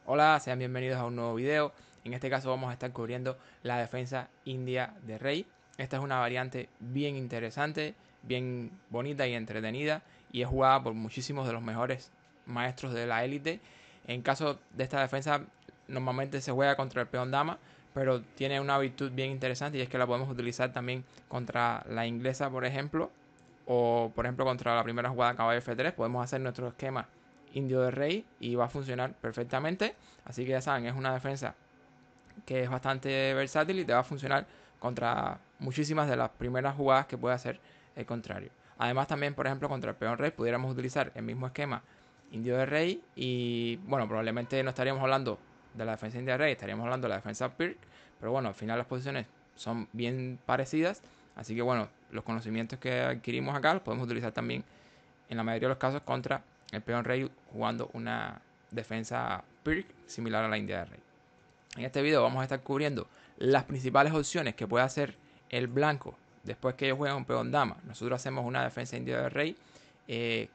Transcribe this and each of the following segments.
Hola, sean bienvenidos a un nuevo video. En este caso vamos a estar cubriendo la defensa india de rey. Esta es una variante bien interesante, bien bonita y entretenida y es jugada por muchísimos de los mejores maestros de la élite. En caso de esta defensa normalmente se juega contra el peón dama, pero tiene una virtud bien interesante y es que la podemos utilizar también contra la inglesa, por ejemplo, o por ejemplo contra la primera jugada caballo F3. Podemos hacer nuestro esquema indio de rey y va a funcionar perfectamente. Así que ya saben, es una defensa que es bastante versátil y te va a funcionar contra muchísimas de las primeras jugadas que puede hacer el contrario. Además también, por ejemplo, contra el peón rey pudiéramos utilizar el mismo esquema indio de rey y bueno, probablemente no estaríamos hablando de la defensa india de rey, estaríamos hablando de la defensa Pirk, pero bueno, al final las posiciones son bien parecidas, así que bueno, los conocimientos que adquirimos acá los podemos utilizar también en la mayoría de los casos contra el peón rey jugando una defensa Pirk similar a la india de rey. En este video vamos a estar cubriendo las principales opciones que puede hacer el blanco después que ellos juegan un peón dama. Nosotros hacemos una defensa india de rey.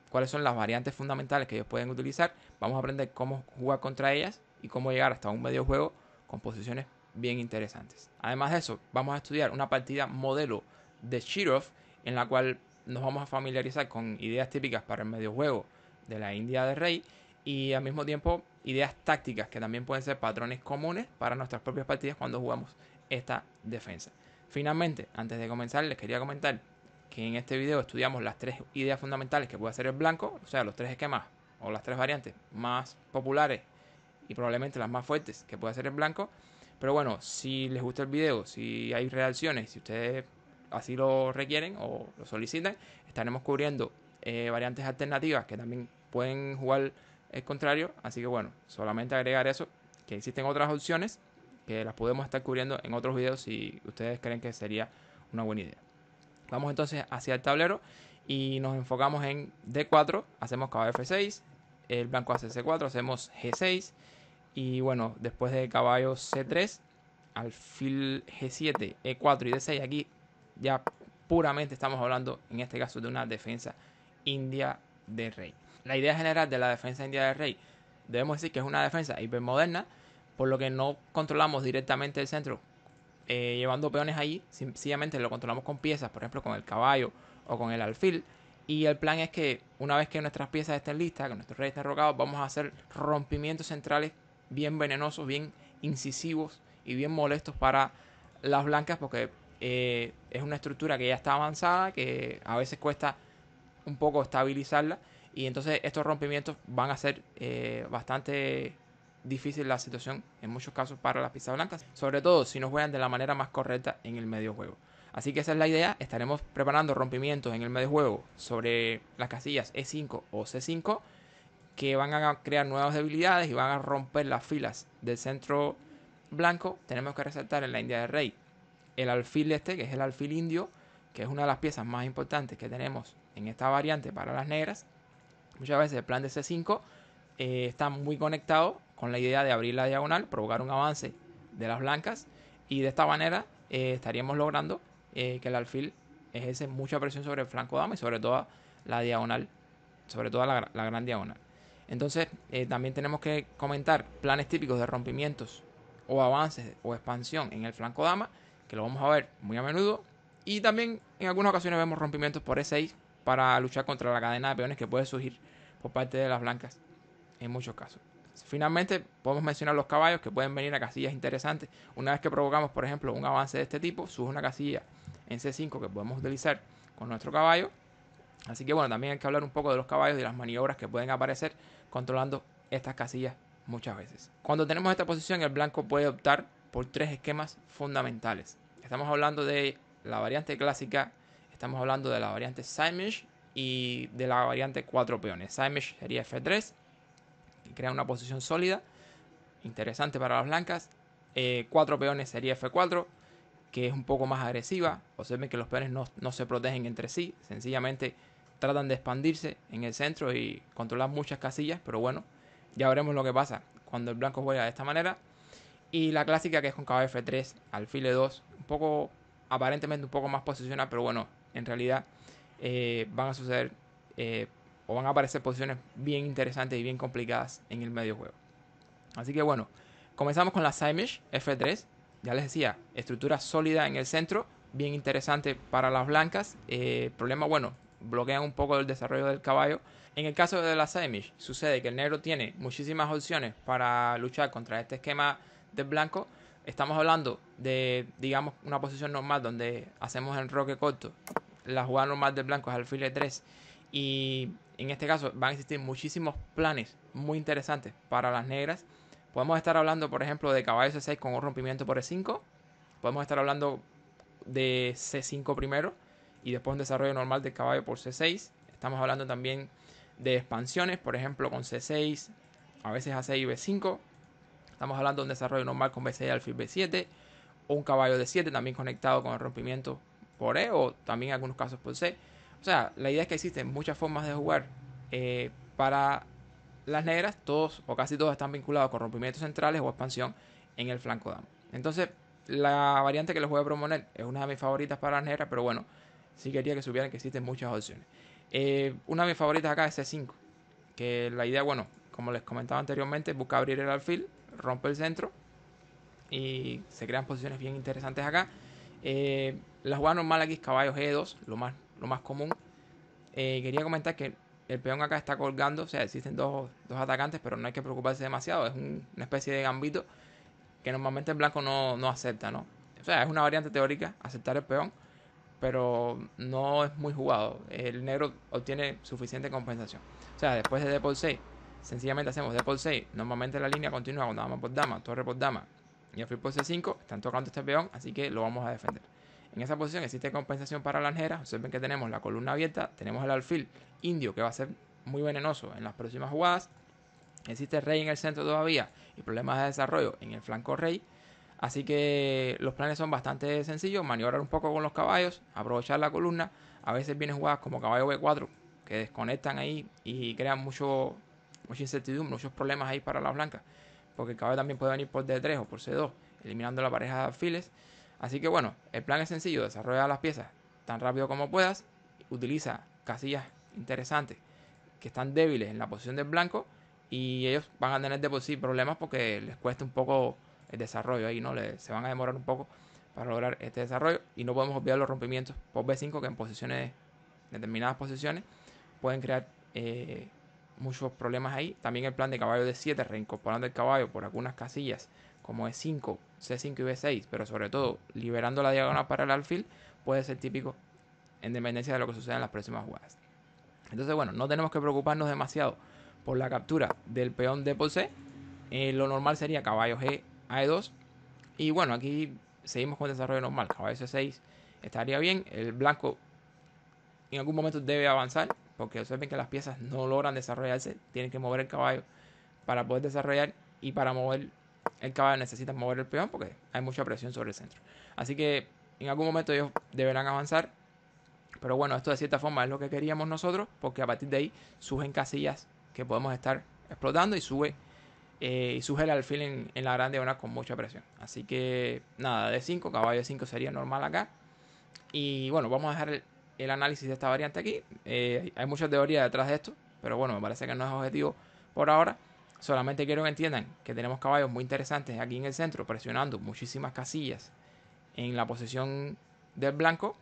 Cuáles son las variantes fundamentales que ellos pueden utilizar. Vamos a aprender cómo jugar contra ellas y cómo llegar hasta un medio juego con posiciones bien interesantes. Además de eso, vamos a estudiar una partida modelo de Shirov en la cual nos vamos a familiarizar con ideas típicas para el medio juego de la India de Rey y al mismo tiempo ideas tácticas que también pueden ser patrones comunes para nuestras propias partidas cuando jugamos esta defensa. Finalmente, antes de comenzar, les quería comentar que en este video estudiamos las tres ideas fundamentales que puede hacer el blanco, o sea, los tres esquemas o las tres variantes más populares y probablemente las más fuertes que puede hacer el blanco. Pero bueno, si les gusta el video, si hay reacciones, si ustedes así lo requieren o lo solicitan, estaremos cubriendo variantes alternativas que también pueden jugar el contrario. Así que bueno, solamente agregar eso, que existen otras opciones que las podemos estar cubriendo en otros videos si ustedes creen que sería una buena idea. Vamos entonces hacia el tablero y nos enfocamos en D4, hacemos caballo F6, el blanco hace C4, hacemos G6 y bueno, después de caballo C3, alfil G7, E4 y D6, aquí ya puramente estamos hablando en este caso de una defensa india de rey. La idea general de la defensa india de rey, debemos decir que es una defensa hipermoderna, por lo que no controlamos directamente el centro llevando peones ahí, sencillamente lo controlamos con piezas, por ejemplo con el caballo o con el alfil. Y el plan es que una vez que nuestras piezas estén listas, que nuestros reyes estén rocados, vamos a hacer rompimientos centrales bien venenosos, bien incisivos y bien molestos para las blancas porque es una estructura que ya está avanzada, que a veces cuesta un poco estabilizarla y entonces estos rompimientos van a ser bastante difícil la situación en muchos casos para las piezas blancas, sobre todo si no juegan de la manera más correcta en el medio juego. Así que esa es la idea, estaremos preparando rompimientos en el medio juego sobre las casillas E5 o C5 que van a crear nuevas debilidades y van a romper las filas del centro blanco. Tenemos que resaltar en la India de Rey el alfil este, que es el alfil indio, que es una de las piezas más importantes que tenemos en esta variante para las negras. Muchas veces el plan de C5 está muy conectado con la idea de abrir la diagonal, provocar un avance de las blancas y de esta manera estaríamos logrando que el alfil ejerce mucha presión sobre el flanco dama y sobre todo la diagonal, sobre todo la gran diagonal. Entonces también tenemos que comentar planes típicos de rompimientos o avances o expansión en el flanco dama, que lo vamos a ver muy a menudo. Y también en algunas ocasiones vemos rompimientos por E6 para luchar contra la cadena de peones que puede surgir por parte de las blancas en muchos casos. Finalmente podemos mencionar los caballos que pueden venir a casillas interesantes. Una vez que provocamos, por ejemplo, un avance de este tipo, surge una casilla en C5 que podemos utilizar con nuestro caballo. Así que bueno, también hay que hablar un poco de los caballos y las maniobras que pueden aparecer controlando estas casillas muchas veces. Cuando tenemos esta posición, el blanco puede optar por tres esquemas fundamentales. Estamos hablando de la variante clásica, estamos hablando de la variante Simish y de la variante 4 peones. Simish sería F3, que crea una posición sólida, interesante para las blancas. 4 peones sería F4, que es un poco más agresiva. Observen que los peones no se protegen entre sí, sencillamente tratan de expandirse en el centro y controlar muchas casillas, pero bueno, ya veremos lo que pasa cuando el blanco juega de esta manera. Y la clásica que es con caballo F3, alfil E2, un poco, aparentemente un poco más posicional, pero bueno, en realidad van a suceder o van a aparecer posiciones bien interesantes y bien complicadas en el medio juego. Así que bueno, comenzamos con la side mesh F3. Ya les decía, estructura sólida en el centro, bien interesante para las blancas. Problema, bueno, bloquean un poco el desarrollo del caballo. En el caso de la side mesh, sucede que el negro tiene muchísimas opciones para luchar contra este esquema del blanco. Estamos hablando de, digamos, una posición normal donde hacemos enroque corto. La jugada normal del blanco es alfil E3. Y en este caso van a existir muchísimos planes muy interesantes para las negras. Podemos estar hablando, por ejemplo, de caballo C6 con un rompimiento por E5. Podemos estar hablando de C5 primero y después un desarrollo normal del caballo por C6. Estamos hablando también de expansiones, por ejemplo, con C6, a veces A6 y B5. Estamos hablando de un desarrollo normal con B6 alfil B7 o un caballo D7 también conectado con el rompimiento por E o también en algunos casos por C. O sea, la idea es que existen muchas formas de jugar para las negras. Todos o casi todos están vinculados con rompimientos centrales o expansión en el flanco dama. Entonces, la variante que les voy a proponer es una de mis favoritas para las negras, pero bueno, sí quería que supieran que existen muchas opciones. Una de mis favoritas acá es C5, que la idea, bueno, como les comentaba anteriormente, busca abrir el alfil, rompe el centro y se crean posiciones bien interesantes acá. La jugada normal aquí es caballo G2, lo más común. Quería comentar que el peón acá está colgando, o sea, existen dos atacantes, pero no hay que preocuparse demasiado, es una especie de gambito que normalmente el blanco no acepta, ¿no? O sea, es una variante teórica, aceptar el peón, pero no es muy jugado. El negro obtiene suficiente compensación. O sea, después de D por 6, sencillamente hacemos D por 6. Normalmente la línea continúa con dama por dama, torre por dama y alfil por C5. Están tocando este peón, así que lo vamos a defender. En esa posición existe compensación para las negras. Observen que tenemos la columna abierta, tenemos el alfil indio que va a ser muy venenoso en las próximas jugadas. Existe rey en el centro todavía y problemas de desarrollo en el flanco rey. Así que los planes son bastante sencillos. Maniobrar un poco con los caballos, aprovechar la columna. A veces vienen jugadas como caballo B4 que desconectan ahí y crean mucha incertidumbre, muchos problemas ahí para las blancas. Porque el caballo también puede venir por D3 o por C2, eliminando la pareja de alfiles. Así que bueno, el plan es sencillo. Desarrolla las piezas tan rápido como puedas. Utiliza casillas interesantes que están débiles en la posición del blanco y ellos van a tener de por sí problemas porque les cuesta un poco el desarrollo ahí, ¿no? Se van a demorar un poco para lograr este desarrollo y no podemos olvidar los rompimientos por B5 que en determinadas posiciones pueden crear muchos problemas ahí. También el plan de caballo D7 reincorporando el caballo por algunas casillas como E5, C5 y B6, pero sobre todo liberando la diagonal para el alfil, puede ser típico en dependencia de lo que suceda en las próximas jugadas. Entonces, bueno, no tenemos que preocuparnos demasiado por la captura del peón D por C. Lo normal sería caballo G a E2. Y bueno, aquí seguimos con el desarrollo normal. Caballo C6 estaría bien. El blanco en algún momento debe avanzar, porque observen que las piezas no logran desarrollarse. Tienen que mover el caballo para poder desarrollar, y para mover el caballo necesitan mover el peón porque hay mucha presión sobre el centro. Así que en algún momento ellos deberán avanzar. Pero bueno, esto de cierta forma es lo que queríamos nosotros, porque a partir de ahí surgen casillas que podemos estar explotando y surge el alfil en la gran diagonal con mucha presión. Así que nada, D5, caballo D5 sería normal acá. Y bueno, vamos a dejar el análisis de esta variante aquí. Hay mucha teoría detrás de esto, pero bueno, me parece que no es objetivo por ahora. Solamente quiero que entiendan que tenemos caballos muy interesantes aquí en el centro, presionando muchísimas casillas en la posición del blanco.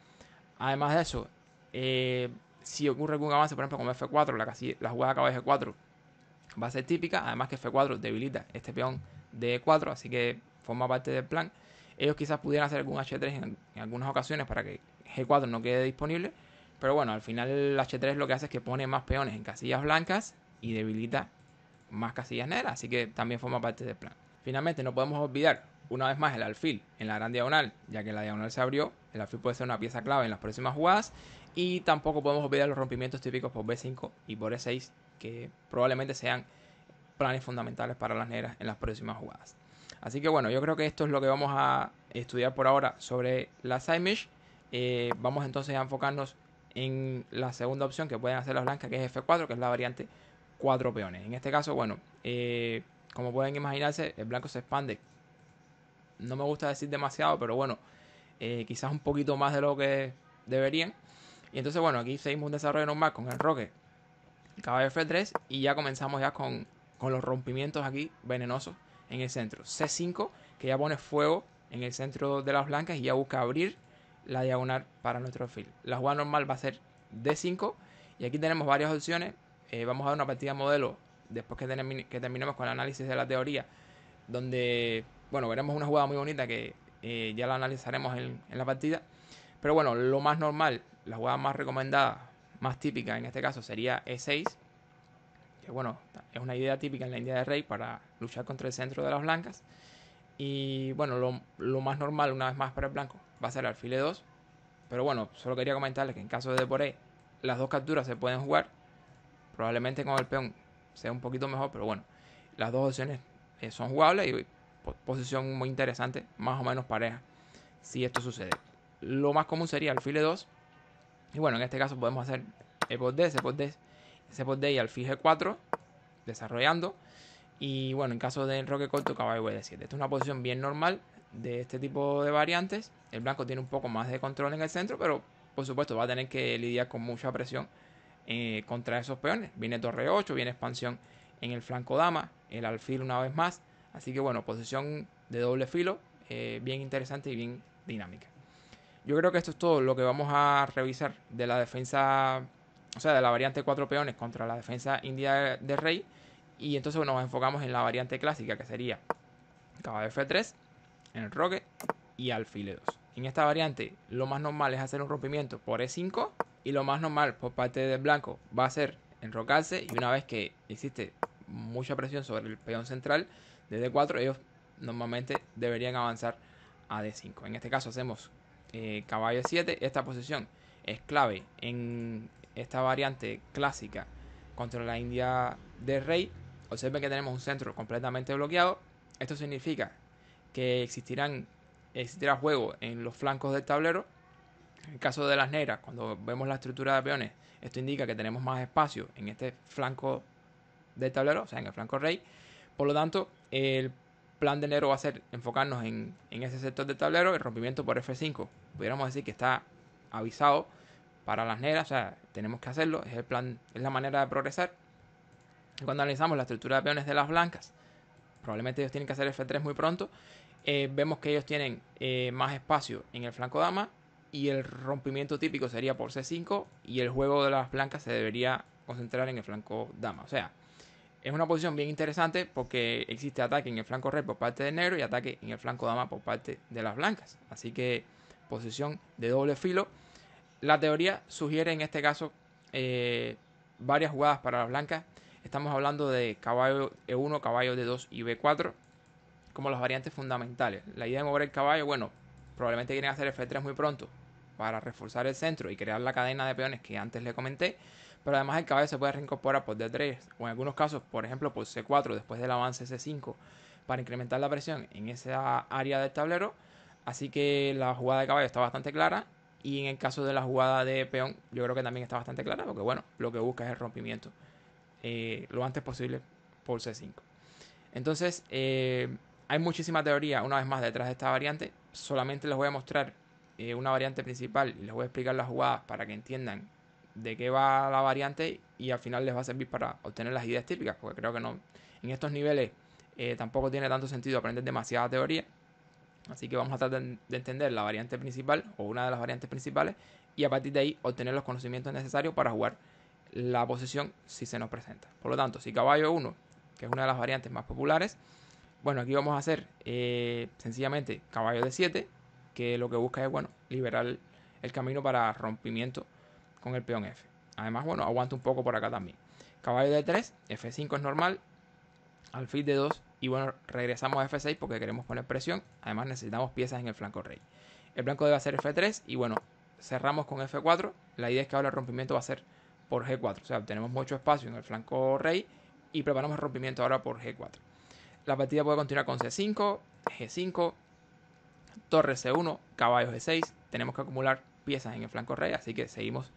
Además de eso, si ocurre algún avance, por ejemplo, con F4, la jugada de caballo G4 va a ser típica. Además que F4 debilita este peón de E4, así que forma parte del plan. Ellos quizás pudieran hacer algún H3 en algunas ocasiones para que G4 no quede disponible. Pero bueno, al final el H3 lo que hace es que pone más peones en casillas blancas y debilita más casillas negras, así que también forma parte del plan. Finalmente, no podemos olvidar una vez más el alfil en la gran diagonal, ya que la diagonal se abrió. El alfil puede ser una pieza clave en las próximas jugadas. Y tampoco podemos olvidar los rompimientos típicos por B5 y por E6, que probablemente sean planes fundamentales para las negras en las próximas jugadas. Así que bueno, yo creo que esto es lo que vamos a estudiar por ahora sobre la side mesh. Vamos entonces a enfocarnos en la segunda opción que pueden hacer las blancas, que es F4, que es la variante 4 peones. En este caso, bueno, como pueden imaginarse, el blanco se expande. No me gusta decir demasiado, pero bueno, quizás un poquito más de lo que deberían. Y entonces, bueno, aquí seguimos un desarrollo normal con el roque, caballo F3, y ya comenzamos ya con con los rompimientos aquí venenosos en el centro. C5, que ya pone fuego en el centro de las blancas y ya busca abrir la diagonal para nuestro alfil. La jugada normal va a ser D5 y aquí tenemos varias opciones. Vamos a dar una partida modelo después que terminemos con el análisis de la teoría, donde, bueno, veremos una jugada muy bonita que ya la analizaremos en la partida. Pero bueno, lo más normal, la jugada más recomendada, más típica en este caso sería E6, que bueno, es una idea típica en la India de Rey para luchar contra el centro de las blancas. Y bueno, lo más normal, una vez más para el blanco, va a ser alfil E2. Pero bueno, solo quería comentarles que en caso de por E, las dos capturas se pueden jugar. Probablemente con el peón sea un poquito mejor, pero bueno, las dos opciones son jugables y posición muy interesante, más o menos pareja, si esto sucede. Lo más común sería alfil E2. Y bueno, en este caso podemos hacer E por D, C por D, C por D y alfil G4, desarrollando. Y bueno, en caso de enroque corto, caballo D7. Esta es una posición bien normal de este tipo de variantes. El blanco tiene un poco más de control en el centro, pero por supuesto va a tener que lidiar con mucha presión contra esos peones. Viene torre 8, viene expansión en el flanco dama, el alfil una vez más. Así que bueno, posición de doble filo, bien interesante y bien dinámica. Yo creo que esto es todo lo que vamos a revisar de la defensa, o sea, de la variante 4 peones contra la defensa india de rey. Y entonces bueno, nos enfocamos en la variante clásica, que sería caballo F3, en el roque y alfil E2. En esta variante lo más normal es hacer un rompimiento por E5 y lo más normal por parte del blanco va a ser enrocarse, y una vez que existe mucha presión sobre el peón central de D4, ellos normalmente deberían avanzar a D5. En este caso hacemos caballo 7. Esta posición es clave en esta variante clásica contra la India de rey. Observen que tenemos un centro completamente bloqueado. Esto significa que existirá juego en los flancos del tablero. En el caso de las negras, cuando vemos la estructura de peones, esto indica que tenemos más espacio en este flanco del tablero, o sea, en el flanco rey. Por lo tanto, el plan de negro va a ser enfocarnos en ese sector del tablero. El rompimiento por F5, pudiéramos decir que está avisado para las negras, o sea, tenemos que hacerlo, es el plan, es la manera de progresar. Y cuando analizamos la estructura de peones de las blancas, probablemente ellos tienen que hacer F3 muy pronto. Vemos que ellos tienen más espacio en el flanco dama y el rompimiento típico sería por C5 y el juego de las blancas se debería concentrar en el flanco dama. O sea, es una posición bien interesante porque existe ataque en el flanco rey por parte del negro y ataque en el flanco dama por parte de las blancas. Así que posición de doble filo. La teoría sugiere en este caso varias jugadas para las blancas. Estamos hablando de caballo E1, caballo D2 y B4 como las variantes fundamentales. La idea de mover el caballo, bueno, probablemente quieren hacer F3 muy pronto para reforzar el centro y crear la cadena de peones que antes le comenté. Pero además el caballo se puede reincorporar por D3 o en algunos casos, por ejemplo, por C4 después del avance C5 para incrementar la presión en esa área del tablero. Así que la jugada de caballo está bastante clara. Y en el caso de la jugada de peón, yo creo que también está bastante clara, porque bueno, lo que busca es el rompimiento lo antes posible por C5. Entonces, hay muchísima teoría, una vez más, detrás de esta variante. Solamente les voy a mostrar una variante principal y les voy a explicar las jugadas para que entiendan de qué va la variante y al final les va a servir para obtener las ideas típicas, porque creo que no, en estos niveles tampoco tiene tanto sentido aprender demasiada teoría. Así que vamos a tratar de entender la variante principal o una de las variantes principales y a partir de ahí obtener los conocimientos necesarios para jugar la posición si se nos presenta. Por lo tanto, si caballo 1, que es una de las variantes más populares, bueno, aquí vamos a hacer sencillamente caballo de 7, que lo que busca es, bueno, liberar el camino para rompimiento con el peón F. Además, bueno, aguanta un poco por acá también. Caballo de 3, F5 es normal, alfil de 2 y bueno, regresamos a F6 porque queremos poner presión. Además necesitamos piezas en el flanco rey. El blanco debe hacer F3 y bueno, cerramos con F4. La idea es que ahora el rompimiento va a ser por G4. O sea, tenemos mucho espacio en el flanco rey y preparamos el rompimiento ahora por G4. La partida puede continuar con C5, G5, torre C1, caballo G6. Tenemos que acumular piezas en el flanco rey, así que seguimos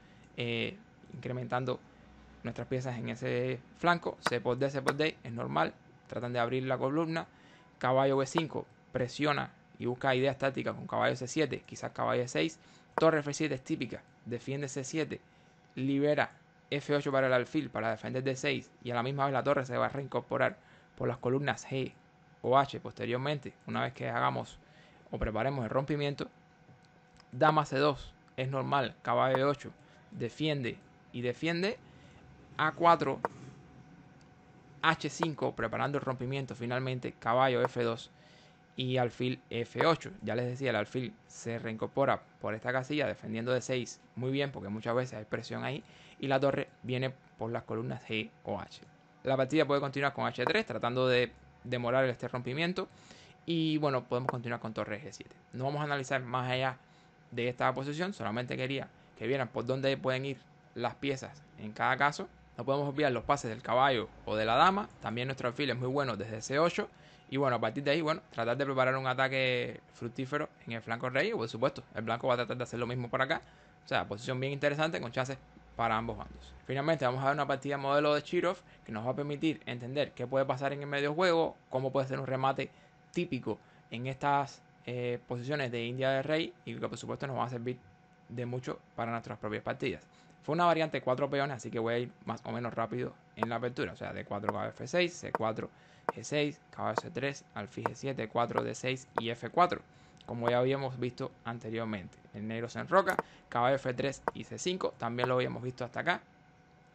incrementando nuestras piezas en ese flanco. C por D, C por D es normal. Tratan de abrir la columna. Caballo B5 presiona y busca ideas tácticas con caballo C7, quizás caballo C6. Torre F7 es típica, defiende C7, libera F8 para el alfil para defender D6 y a la misma vez la torre se va a reincorporar por las columnas G o H posteriormente, una vez que hagamos o preparemos el rompimiento. Dama C2 es normal, caballo E8 defiende y defiende. A4, H5 preparando el rompimiento finalmente, caballo F2 y alfil F8. Ya les decía, el alfil se reincorpora por esta casilla defendiendo de 6 muy bien porque muchas veces hay presión ahí y la torre viene por las columnas G o H. La partida puede continuar con H3 tratando de demorar este rompimiento y bueno, podemos continuar con torre G7. No vamos a analizar más allá de esta posición, solamente quería que vieran por dónde pueden ir las piezas en cada caso. No podemos olvidar los pases del caballo o de la dama. También nuestro alfil es muy bueno desde C8. Y bueno, a partir de ahí, bueno, tratar de preparar un ataque fructífero en el flanco rey. O por supuesto, el blanco va a tratar de hacer lo mismo por acá. O sea, posición bien interesante con chances para ambos bandos. Finalmente vamos a ver una partida modelo de Chirov que nos va a permitir entender qué puede pasar en el medio juego, cómo puede ser un remate típico en estas posiciones de India de rey y que por supuesto nos va a servir de mucho para nuestras propias partidas. Fue una variante de 4 peones, así que voy a ir más o menos rápido en la apertura. O sea, D4, caballo F6, C4, G6, caballo C3, alfil G7, 4, D6 y F4. Como ya habíamos visto anteriormente. El negro se enroca, caballo F3 y C5. También lo habíamos visto hasta acá.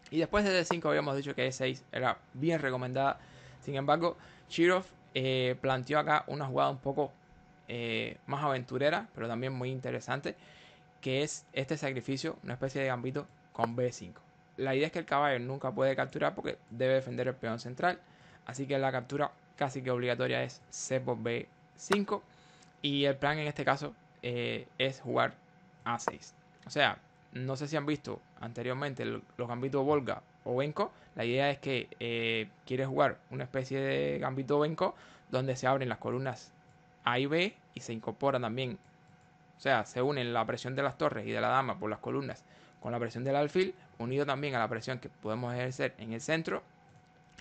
Y después de D5 habíamos dicho que E6 era bien recomendada. Sin embargo, Chirov planteó acá una jugada un poco más aventurera, pero también muy interesante, que es este sacrificio, una especie de gambito con B5. La idea es que el caballo nunca puede capturar porque debe defender el peón central, así que la captura casi que obligatoria es C por B5 y el plan en este caso es jugar A6. O sea, no sé si han visto anteriormente los gambitos Volga o Venko. La idea es que quiere jugar una especie de gambito Venko donde se abren las columnas A y B y se incorpora también, o sea, se unen la presión de las torres y de la dama por las columnas con la presión del alfil, unido también a la presión que podemos ejercer en el centro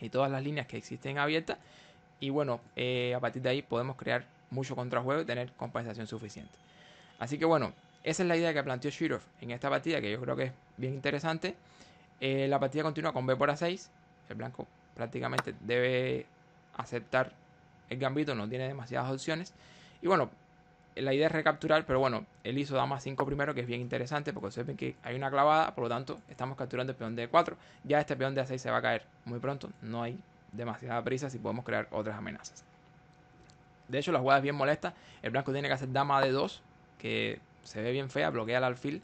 y todas las líneas que existen abiertas. Y bueno, a partir de ahí podemos crear mucho contrajuego y tener compensación suficiente. Así que bueno, esa es la idea que planteó Chirov en esta partida, que yo creo que es bien interesante. La partida continúa con B por A6. El blanco prácticamente debe aceptar el gambito, no tiene demasiadas opciones. Y bueno, la idea es recapturar, pero bueno, él hizo dama 5 primero, que es bien interesante porque observen que hay una clavada, por lo tanto estamos capturando el peón de 4. Ya este peón de A6 se va a caer muy pronto, no hay demasiada prisa si podemos crear otras amenazas. De hecho, la jugada es bien molesta. El blanco tiene que hacer dama de 2, que se ve bien fea, bloquea el alfil.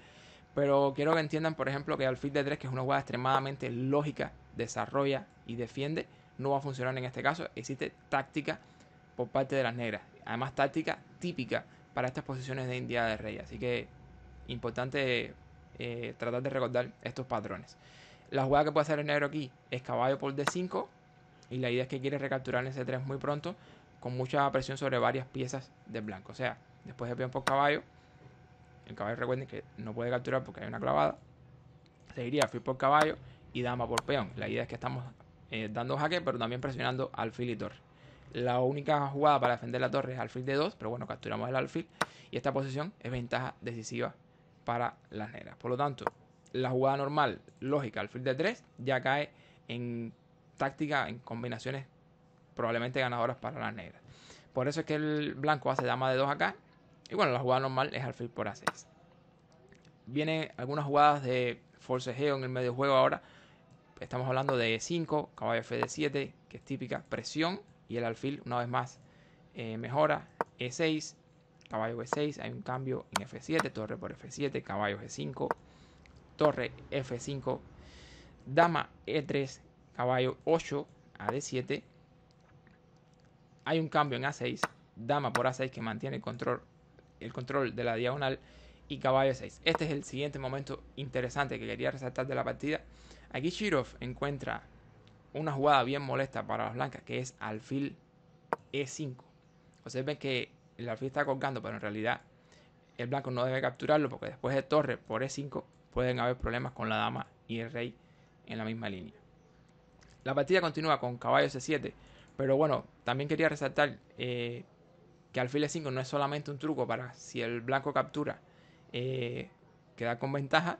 Pero quiero que entiendan, por ejemplo, que alfil de 3, que es una jugada extremadamente lógica, desarrolla y defiende, no va a funcionar en este caso. Existe táctica por parte de las negras. Además, táctica típica para estas posiciones de India de rey. Así que importante tratar de recordar estos patrones. La jugada que puede hacer el negro aquí es caballo por D5. Y la idea es que quiere recapturar en C3 muy pronto, con mucha presión sobre varias piezas del blanco. O sea, después de peón por caballo, el caballo recuerden que no puede capturar porque hay una clavada. Seguiría alfil por caballo y dama por peón. La idea es que estamos dando jaque, pero también presionando alfil y torre. La única jugada para defender la torre es alfil de 2, pero bueno, capturamos el alfil. Y esta posición es ventaja decisiva para las negras. Por lo tanto, la jugada normal, lógica, alfil de 3, ya cae en táctica, en combinaciones probablemente ganadoras para las negras. Por eso es que el blanco hace dama de 2 acá. Y bueno, la jugada normal es alfil por A6. Vienen algunas jugadas de forcejeo en el medio juego ahora. Estamos hablando de E5, caballo F7, que es típica presión. Y el alfil, una vez más, mejora. E6, caballo B6, hay un cambio en F7, torre por F7, caballo G5, torre F5, dama E3, caballo 8 a D7. Hay un cambio en A6, dama por A6 que mantiene el control de la diagonal y caballo 6. Este es el siguiente momento interesante que quería resaltar de la partida. Aquí Chirov encuentra una jugada bien molesta para las blancas, que es alfil E5. Observen que el alfil está colgando, pero en realidad el blanco no debe capturarlo porque después de torre por E5 pueden haber problemas con la dama y el rey en la misma línea. La partida continúa con caballo C7, pero bueno, también quería resaltar que alfil E5 no es solamente un truco para si el blanco captura quedar con ventaja,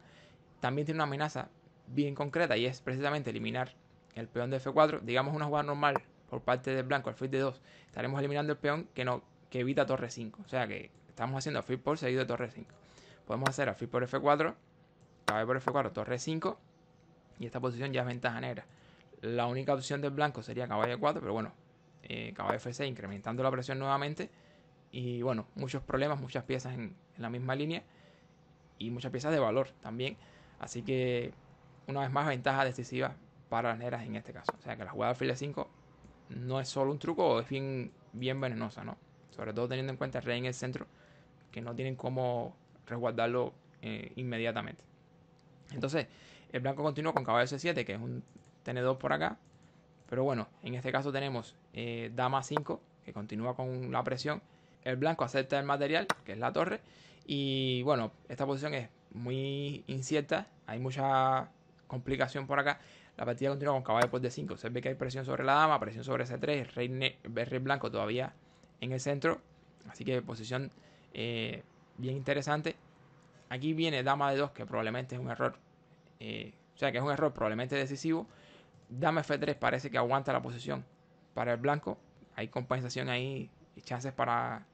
también tiene una amenaza bien concreta y es precisamente eliminar el peón de F4. Digamos una jugada normal por parte del blanco, alfil de 2, estaremos eliminando el peón que evita torre 5. O sea que estamos haciendo alfil por seguido de torre 5. Podemos hacer alfil por F4, caballo por F4, torre 5, y esta posición ya es ventaja negra. La única opción del blanco sería caballo 4, pero bueno, caballo F6 incrementando la presión nuevamente. Y bueno, muchos problemas, muchas piezas en la misma línea y muchas piezas de valor también. Así que una vez más ventaja decisiva para las negras en este caso. O sea que la jugada alfil E5 no es solo un truco, es bien venenosa, ¿no? Sobre todo teniendo en cuenta el rey en el centro, que no tienen cómo resguardarlo inmediatamente. Entonces, el blanco continúa con caballo C7, que es un tenedor por acá. Pero bueno, en este caso tenemos dama 5, que continúa con la presión. El blanco acepta el material, que es la torre. Y bueno, esta posición es muy incierta. Hay mucha complicación por acá. La partida continúa con caballo por D5. Se ve que hay presión sobre la dama, presión sobre C3. El rey blanco todavía en el centro. Así que posición bien interesante. Aquí viene dama de 2, que probablemente es un error. O sea, que es un error probablemente decisivo. Dama F3 parece que aguanta la posición para el blanco. Hay compensación ahí y chances para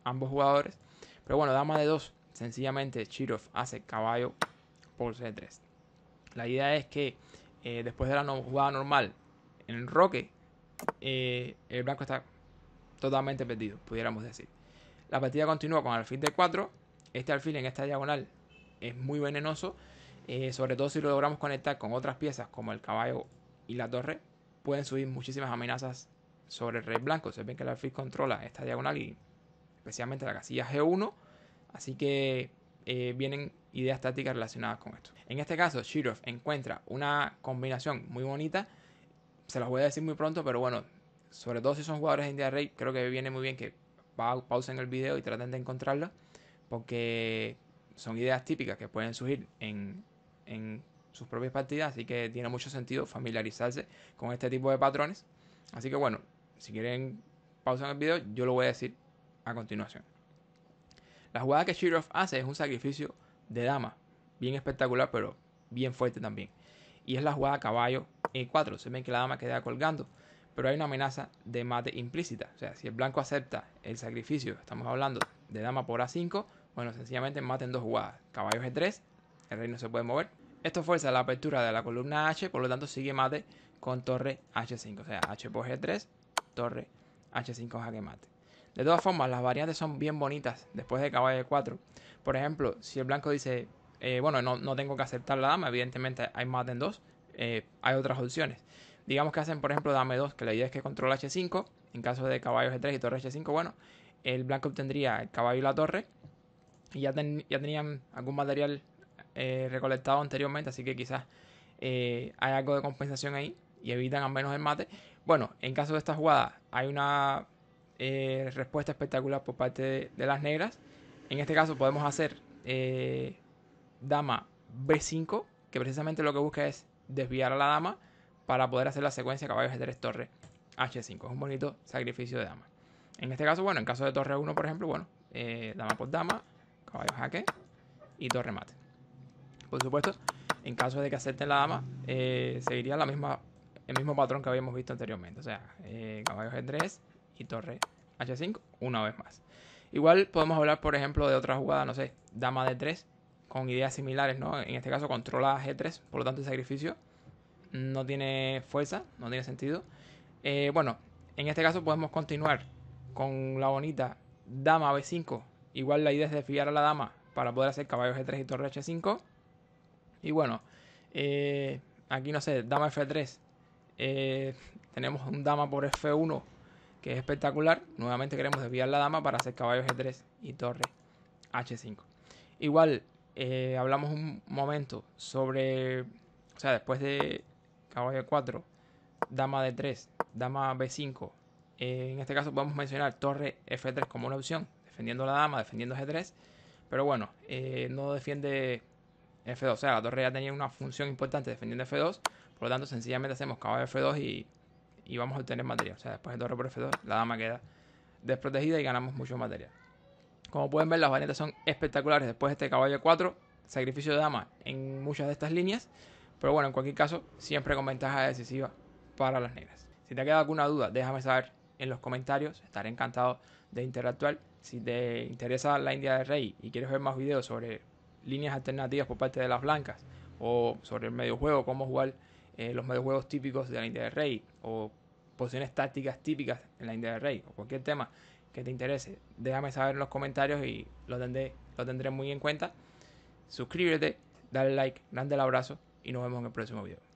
ambos jugadores. Pero bueno, dama de 2. Sencillamente Chirov hace caballo por C3. La idea es que después de la jugada normal en el roque, el blanco está totalmente perdido, pudiéramos decir. La partida continúa con alfil de 4. Este alfil en esta diagonal es muy venenoso, sobre todo si lo logramos conectar con otras piezas como el caballo y la torre. Pueden subir muchísimas amenazas sobre el rey blanco. Se ven que el alfil controla esta diagonal y especialmente la casilla G1. Así que vienen ideas tácticas relacionadas con esto. En este caso, Chirov encuentra una combinación muy bonita. Se las voy a decir muy pronto, pero bueno, sobre todo si son jugadores de India Rey, creo que viene muy bien que pausen el video y traten de encontrarla, porque son ideas típicas que pueden surgir en sus propias partidas, así que tiene mucho sentido familiarizarse con este tipo de patrones. Así que bueno, si quieren pausan el video, yo lo voy a decir a continuación. La jugada que Chirov hace es un sacrificio de dama, bien espectacular, pero bien fuerte también. Y es la jugada caballo E4. Se ven que la dama queda colgando, pero hay una amenaza de mate implícita. O sea, si el blanco acepta el sacrificio, estamos hablando de dama por A5, bueno, sencillamente mate en dos jugadas. Caballo G3, el rey no se puede mover. Esto fuerza la apertura de la columna H, por lo tanto sigue mate con torre H5. O sea, H por G3, torre H5 jaque mate. De todas formas, las variantes son bien bonitas después de caballo E4. Por ejemplo, si el blanco dice, bueno, no tengo que aceptar la dama, evidentemente hay mate en 2, hay otras opciones. Digamos que hacen, por ejemplo, dama 2, que la idea es que controla H5. En caso de caballo G3 y torre H5, bueno, el blanco obtendría el caballo y la torre. Y ya tenían algún material recolectado anteriormente, así que quizás hay algo de compensación ahí y evitan al menos el mate. Bueno, en caso de esta jugada hay una respuesta espectacular por parte de las negras. En este caso podemos hacer dama B5, que precisamente lo que busca es desviar a la dama para poder hacer la secuencia caballo G3 torre H5. Es un bonito sacrificio de dama. En este caso, bueno, en caso de torre 1, por ejemplo, bueno, dama por dama, caballo jaque y torre mate. Por supuesto, en caso de que acepten la dama, seguiría el mismo patrón que habíamos visto anteriormente. O sea, caballo G3 y torre H5 una vez más. Igual podemos hablar, por ejemplo, de otra jugada, no sé, dama D3, con ideas similares, ¿no? En este caso controla G3, por lo tanto el sacrificio no tiene fuerza, no tiene sentido. Bueno, en este caso podemos continuar con la bonita dama B5. Igual la idea es desviar a la dama para poder hacer caballo G3 y torre H5. Y bueno, aquí no sé, dama F3. Tenemos un dama por F1 que es espectacular. Nuevamente queremos desviar la dama para hacer caballo G3 y torre H5. Igual hablamos un momento sobre, o sea, después de caballo 4, dama D3, dama B5. En este caso podemos mencionar torre F3 como una opción, defendiendo la dama, defendiendo G3. Pero bueno, no defiende F2. O sea, la torre ya tenía una función importante defendiendo F2. Por lo tanto, sencillamente hacemos caballo F2 y vamos a obtener material. O sea, después de torre por F2, la dama queda desprotegida y ganamos mucho material. Como pueden ver, las variantes son espectaculares. Después de este caballo 4, sacrificio de dama en muchas de estas líneas. Pero bueno, en cualquier caso, siempre con ventaja decisiva para las negras. Si te ha quedado alguna duda, déjame saber en los comentarios. Estaré encantado de interactuar. Si te interesa la India de Rey y quieres ver más videos sobre líneas alternativas por parte de las blancas, o sobre el mediojuego, cómo jugar los mediojuegos típicos de la India de Rey, o posiciones tácticas típicas en la India de Rey, o cualquier tema que te interese, déjame saber en los comentarios y lo tendré muy en cuenta. Suscríbete, dale like, grande el abrazo y nos vemos en el próximo video.